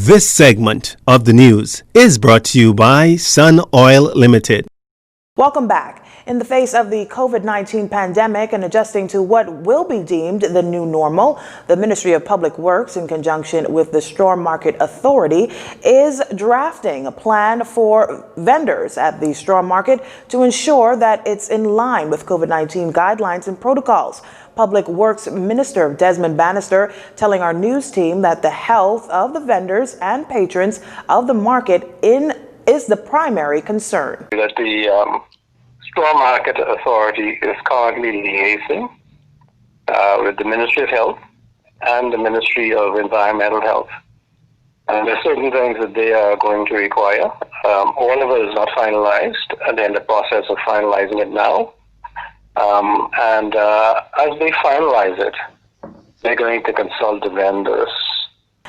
This segment of the news is brought to you by Sun Oil Limited. Welcome back. In the face of the COVID-19 pandemic and adjusting to what will be deemed the new normal, the Ministry of Public Works, in conjunction with the Straw Market Authority, is drafting a plan for vendors at the straw market to ensure that it's in line with COVID-19 guidelines and protocols. Public Works Minister Desmond Bannister telling our news team that the health of the vendors and patrons of the market is the primary concern. That the Straw Market Authority is currently liaising with the Ministry of Health and the Ministry of Environmental Health. And there are certain things that they are going to require. All of it is not finalized, and they're in the process of finalizing it now. As they finalize it, they're going to consult the vendors.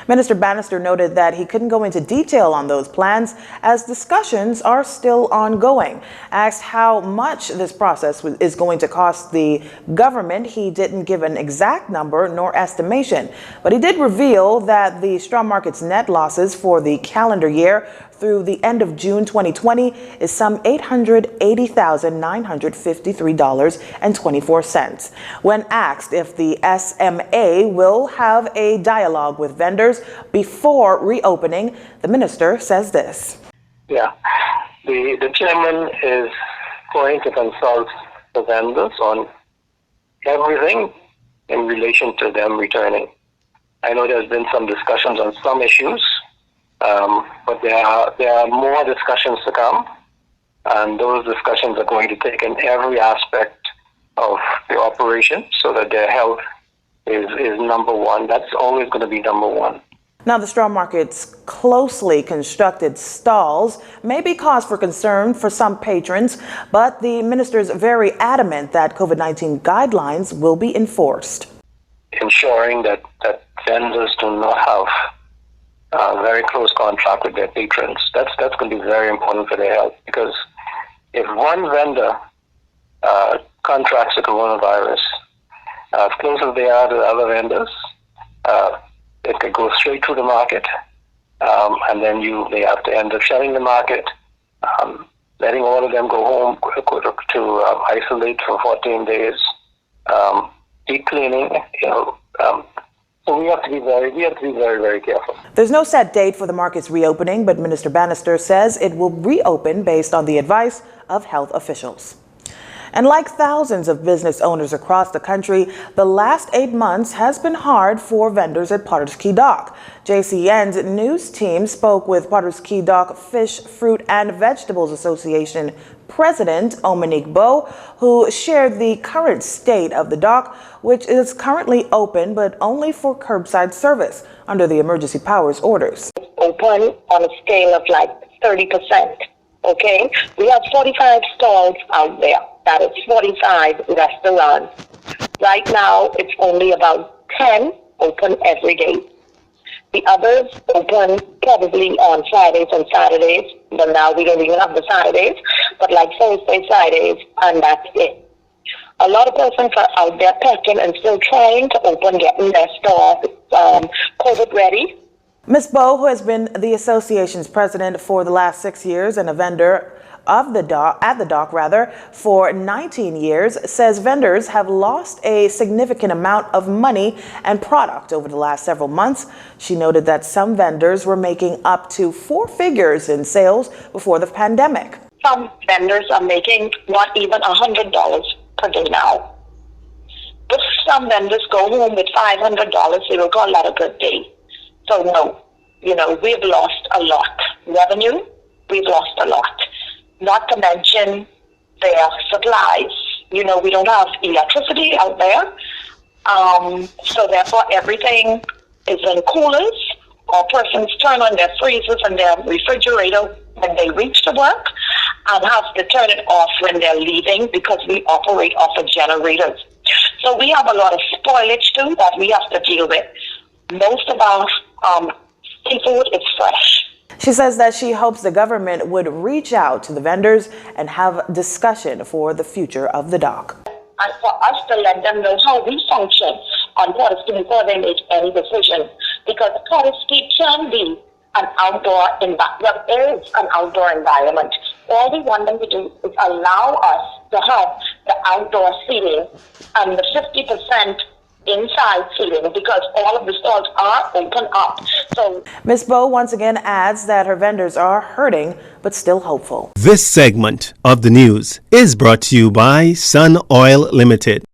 Minister Bannister noted that he couldn't go into detail on those plans as discussions are still ongoing. Asked how much this process is going to cost the government, he didn't give an exact number nor estimation, but he did reveal that the straw market's net losses for the calendar year through the end of June 2020 is some $880,953.24. When asked if the SMA will have a dialogue with vendors before reopening, the minister says this. Yeah, the chairman is going to consult the vendors on everything in relation to them returning. I know there's been some discussions on some issues, but there are more discussions to come, and those discussions are going to take in every aspect of the operation so that their health is number one. That's always going to be number one. Now, the straw market's closely constructed stalls may be cause for concern for some patrons, but the minister is very adamant that COVID-19 guidelines will be enforced. Ensuring that vendors do not have very close contact with their patrons. That's going to be very important for their health, because if one vendor contracts the coronavirus, as close as they are to the other vendors, it could go straight through the market, and then they have to end up shutting the market, letting all of them go home to isolate for 14 days, deep cleaning, so we have to be very, very careful. There's no set date for the market's reopening, but Minister Bannister says it will reopen based on the advice of health officials. And like thousands of business owners across the country, the last 8 months has been hard for vendors at Potter's Key Dock. JCN's news team spoke with Potter's Key Dock Fish, Fruit and Vegetables Association President Ominique Bowe, who shared the current state of the dock, which is currently open but only for curbside service under the emergency powers orders. Open on a scale of like 30%. Okay, we have 45 stalls out there. That is 45 restaurants. Right now, it's only about 10 open every day. The others open probably on Fridays and Saturdays. But now we don't even have the Saturdays, but like Thursday, Fridays, and that's it. A lot of persons are out there packing and still trying to open, getting their store COVID ready. Ms. Bowe, who has been the association's president for the last 6 years and a vendor of the dock, for 19 years, says vendors have lost a significant amount of money and product over the last several months. She noted that some vendors were making up to 4 figures in sales before the pandemic. Some vendors are making not even $100 per day now. If some vendors go home with $500, they will call that a good day. So no, we've lost a lot. Revenue, we've lost a lot. Not to mention their supplies. We don't have electricity out there. So therefore everything is in coolers, or persons turn on their freezers and their refrigerator when they reach to work and have to turn it off when they're leaving, because we operate off of generators. So we have a lot of spoilage too that we have to deal with. Most of our seafood is fresh. She says that she hopes the government would reach out to the vendors and have discussion for the future of the dock. And for us to let them know how we function on Potter's Key before they make any decision. Because Potter's Key can be an outdoor environment. There is an outdoor environment. All we want them to do is allow us to have the outdoor seating and the 50% inside seating, because all of the stalls are open up. So Ms. Bowe once again adds that her vendors are hurting but still hopeful. This segment of the news is brought to you by Sun Oil Limited.